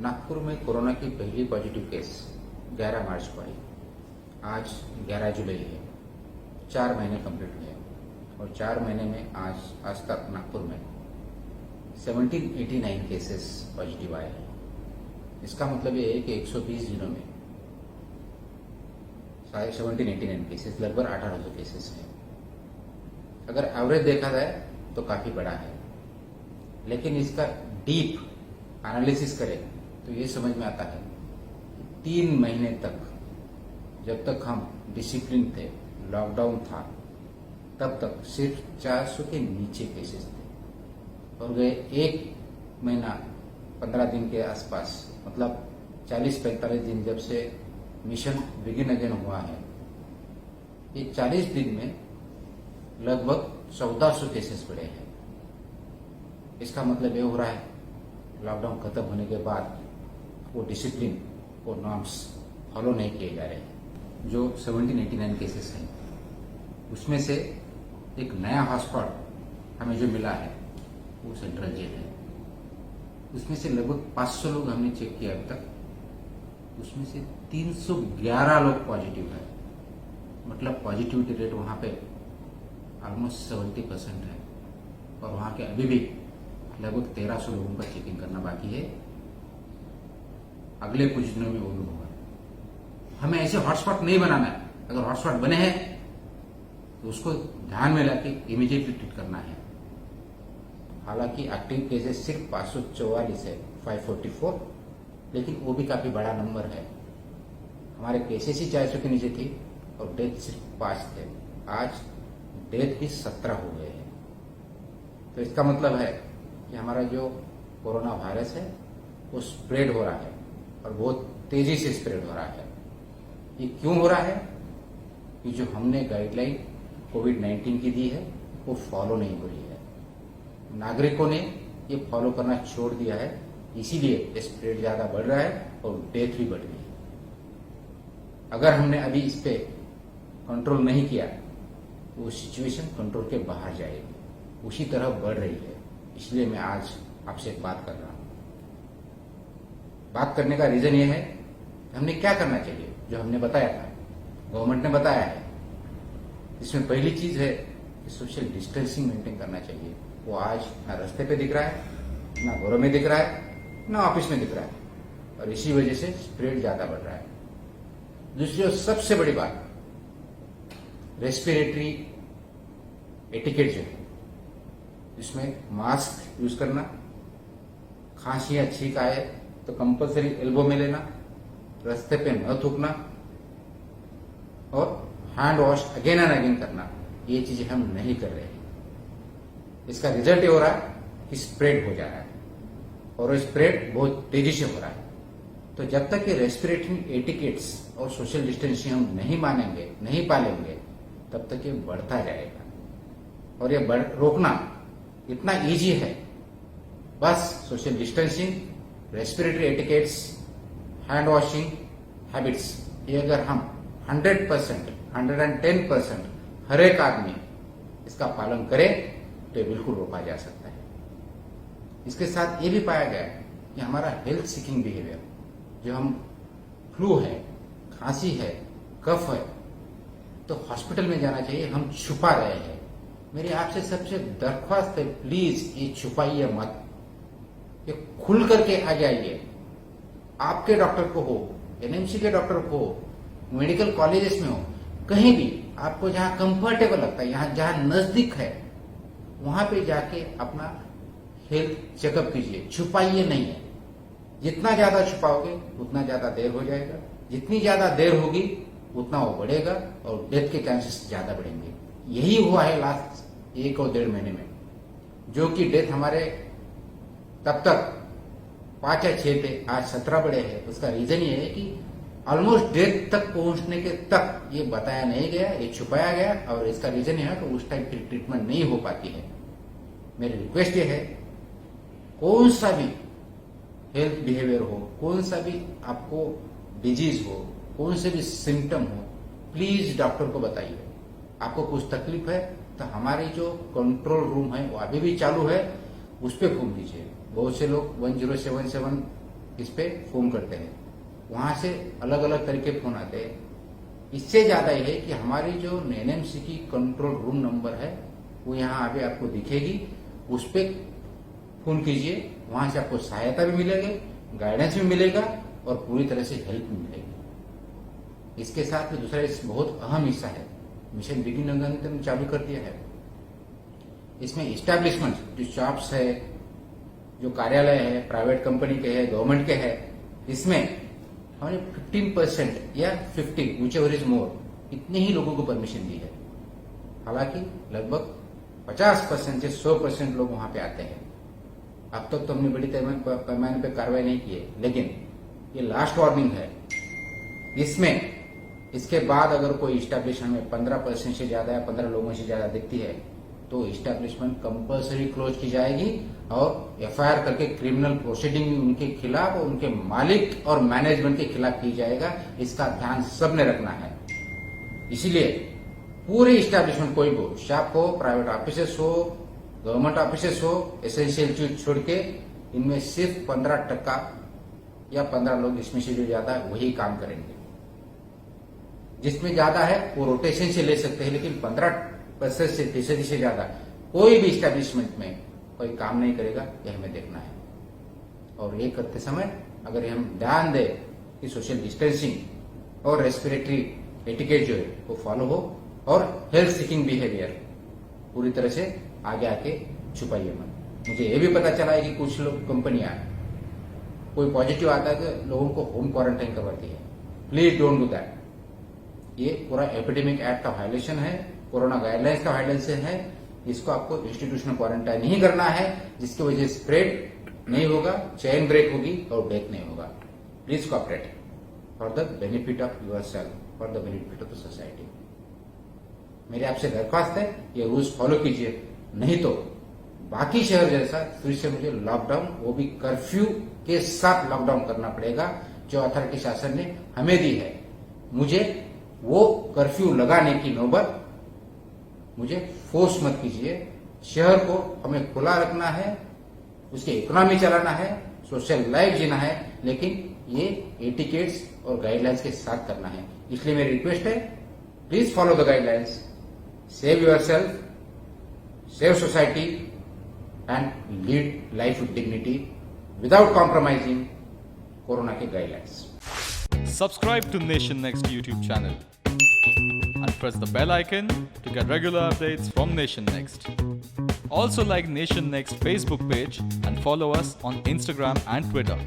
नागपुर में कोरोना की पहली पॉजिटिव केस 11 मार्च को आई। आज 11 जुलाई है। 4 महीने कंप्लीट हुए और 4 महीने में आज तक नागपुर में 1789 केसेस पॉजिटिव आए हैं। इसका मतलब ये है कि 120 दिनों में 1789 केसेस, लगभग 1800 केसेस हैं। अगर एवरेज देखा जाए तो काफी बड़ा है, लेकिन इसका डीप एनालिसिस करें तो ये समझ में आता है 3 महीने तक, जब तक हम डिसिप्लिन थे, लॉकडाउन था, तब तक सिर्फ 400 के नीचे केसेस थे और गए 1 महीना 15 दिन के आसपास, मतलब 40-45 दिन जब से मिशन बिगिन अगेन हुआ है, ये 40 दिन में लगभग 1400 केसेस बढ़े हैं। इसका मतलब ये हो रहा है लॉकडाउन खत्म होने के बाद वो डिसिप्लिन, वो नॉर्म्स फॉलो नहीं किए जा रहे हैं। जो 1789 केसेस हैं उसमें से एक नया हॉटस्पॉट हमें जो मिला है वो सेंट्रल जेल है। उसमें से लगभग 500 लोग हमने चेक किया अब तक, उसमें से 311 लोग पॉजिटिव है। मतलब पॉजिटिविटी रेट वहां पे ऑलमोस्ट 70% है और वहां के अभी भी लगभग 1300 लोगों का चेकिंग करना बाकी है। अगले कुछ दिनों में वो भी होगा। हमें ऐसे हॉटस्पॉट नहीं बनाना है। अगर हॉटस्पॉट बने हैं तो उसको ध्यान में लाके इमीडिएटली ट्रीट करना है। हालांकि एक्टिव केसेस सिर्फ 544 है, 544, लेकिन वो भी काफी बड़ा नंबर है। हमारे केसेस ही 400 के नीचे थी और डेथ सिर्फ 5 थे। आज डेथ भी 17 हो गए हैं। तो इसका मतलब है कि हमारा जो कोरोना वायरस है वो स्प्रेड हो रहा है और बहुत तेजी से स्प्रेड हो रहा है। ये क्यों हो रहा है? कि जो हमने गाइडलाइन कोविड-19 की दी है वो फॉलो नहीं हो रही है। नागरिकों ने ये फॉलो करना छोड़ दिया है, इसीलिए स्प्रेड ज्यादा बढ़ रहा है और डेथ भी बढ़ रही है। अगर हमने अभी इस पे कंट्रोल नहीं किया तो वो सिचुएशन कंट्रोल के बाहर जाएगी, उसी तरह बढ़ रही है। इसलिए मैं आज आपसे एक बात कर रहा हूं। बात करने का रीजन ये है कि हमने क्या करना चाहिए, जो हमने बताया था, गवर्नमेंट ने बताया है। इसमें पहली चीज है कि सोशल डिस्टेंसिंग मेंटेन करना चाहिए। वो आज ना रास्ते पे दिख रहा है, ना घरों में दिख रहा है, ना ऑफिस में दिख रहा है और इसी वजह से स्प्रेड ज्यादा बढ़ रहा है। दूसरी और सबसे बड़ी बात, रेस्पिरेटरी एटिकेट जो है, इसमें मास्क यूज करना, खांसी या छींक आए तो कंपलसरी एल्बो में लेना, रास्ते पे न थूकना और hand wash again and again करना, ये चीजें हम नहीं कर रहे हैं। इसका रिजल्ट ये हो रहा है कि स्प्रेड हो जा रहा है और स्प्रेड बहुत तेजी से हो रहा है। तो जब तक ये रेस्पिरेटरी एटिकेट्स और सोशल डिस्टेंसिंग हम नहीं मानेंगे, नहीं पालेंगे, तब तक ये बढ़ता जाएगा। और ये रोकना इतना इजी है, बस social distancing, respiratory etiquettes, hand washing habits, ये अगर हम 100%, 110% हर एक आदमी इसका पालन करे तो ये बिल्कुल रोका जा सकता है। इसके साथ ये भी पाया गया है कि हमारा हेल्थ सीकिंग बिहेवियर, जो हम फ्लू है, खांसी है, कफ है, तो हॉस्पिटल में जाना चाहिए, हम छुपा रहे हैं। मेरी आपसे सबसे दरख्वास्त है, प्लीज ये छुपाइए मत, ये खुल करके आ जाइए। आपके डॉक्टर को हो, एनएमसी के डॉक्टर को हो, मेडिकल कॉलेजेस में हो, कहीं भी आपको जहां कंफर्टेबल लगता है, यहां जहां नजदीक है, वहां पे जाके अपना हेल्थ चेकअप कीजिए। छुपाइए नहीं है। जितना ज्यादा छुपाओगे उतना ज्यादा देर हो जाएगा, जितनी ज्यादा देर होगी उतना वो बढ़ेगा और डेथ के चांसेस ज्यादा बढ़ेंगे। यही हुआ है लास्ट 1 और 1.5 महीने में, जो कि डेथ हमारे तब तक 5 या 6 थे, आज 17 बढ़े हैं। उसका रीजन ये है कि ऑलमोस्ट डेथ तक पहुंचने के तक ये बताया नहीं गया, ये छुपाया गया और इसका रीजन ये है कि उस टाइम फिर ट्रीटमेंट नहीं हो पाती है। मेरी रिक्वेस्ट ये है, कौन सा भी हेल्थ बिहेवियर हो, कौन सा भी आपको डिजीज हो, कौन से भी सिम्टम हो, प्लीज डॉक्टर को बताइए। आपको कुछ तकलीफ है तो हमारी जो कंट्रोल रूम है वो अभी भी चालू है, उस पर फोन कीजिए। बहुत से लोग 1077 इस पे फोन करते हैं, वहां से अलग अलग तरीके फोन आते हैं। इससे ज्यादा यह है कि हमारी जो एनएमसी की कंट्रोल रूम नंबर है वो यहाँ अभी आपको दिखेगी, उस पर फोन कीजिए, वहां से आपको सहायता भी मिलेगी, गाइडेंस भी मिलेगा और पूरी तरह से हेल्प भी मिलेगी। इसके साथ में दूसरा बहुत अहम हिस्सा है, मिशन बिगिन हमने चालू कर दिया है। इसमें इस्टेब्लिशमेंट जो शॉप्स है, जो कार्यालय है, प्राइवेट कंपनी के है, गवर्नमेंट के है, इसमें हमने 15% या 50 व्हिचएवर इज मोर इतने ही लोगों को परमिशन दी है। हालांकि लगभग 50% से 100% लोग वहां पे आते हैं। अब तक तो हमने बड़ी पैमाने पे कार्रवाई नहीं की है, लेकिन ये लास्ट वार्निंग है। इसमें इसके बाद अगर कोई इस्टेब्लिशमेंट में 15% से ज्यादा या 15 लोगों से ज्यादा दिखती है तो इस्टेब्लिशमेंट कंपल्सरी क्लोज की जाएगी और एफआईआर करके क्रिमिनल प्रोसीडिंग उनके खिलाफ और उनके मालिक और मैनेजमेंट के खिलाफ की जाएगा। इसका ध्यान सबने रखना है। इसीलिए पूरे इस्टेब्लिशमेंट, कोई भी शॉप हो, प्राइवेट ऑफिसेस हो, गवर्नमेंट ऑफिसेस हो, एसेंशियल चीज छोड़ के इनमें सिर्फ 15% या 15 लोग इसमें से जो ज्यादा है वही काम करेंगे। जिसमें ज्यादा है वो रोटेशन से ले सकते हैं, लेकिन 15% से फीसदी से ज्यादा कोई भी इस्टेब्लिशमेंट में कोई काम नहीं करेगा, यह हमें देखना है। और ये करते समय अगर हम ध्यान दें कि सोशल डिस्टेंसिंग और रेस्पिरेटरी एटिकेट जो है वो फॉलो हो और हेल्थ सीकिंग बिहेवियर पूरी तरह से आगे आके छुपाइए मत। मुझे ये भी पता चला है कि कुछ लोग कंपनियां कोई पॉजिटिव आता है तो लोगों को होम क्वारंटाइन करवाती है। Please don't do that. ये पूरा एपिडेमिक एक्ट का वायलेशन है, कोरोना गाइडलाइंस का वायलेशन है। इसको आपको इंस्टीट्यूशनल क्वारंटाइन नहीं करना है, जिसकी वजह से स्प्रेड नहीं होगा, चेन ब्रेक होगी और डेथ नहीं होगा। Please cooperate for the benefit of your self, for the benefit of the society. मेरी आपसे दरख्वास्त है ये रूल्स फॉलो कीजिए, नहीं तो बाकी शहर जैसा फिर से मुझे लॉकडाउन, वो भी कर्फ्यू के साथ लॉकडाउन करना पड़ेगा जो अथॉरिटी शासन ने हमें दी है। मुझे वो कर्फ्यू लगाने की नौबत मुझे फोर्स मत कीजिए। शहर को हमें खुला रखना है, उसकी इकोनॉमी चलाना है, सोशल लाइफ जीना है, लेकिन ये एटिकेट्स और गाइडलाइंस के साथ करना है। इसलिए मेरी रिक्वेस्ट है, please follow the guidelines, save your self, save society and lead life with dignity without compromising corona के guidelines. Subscribe to Nation Next YouTube channel and press the bell icon to get regular updates from Nation Next. Also like Nation Next Facebook page and follow us on Instagram and Twitter.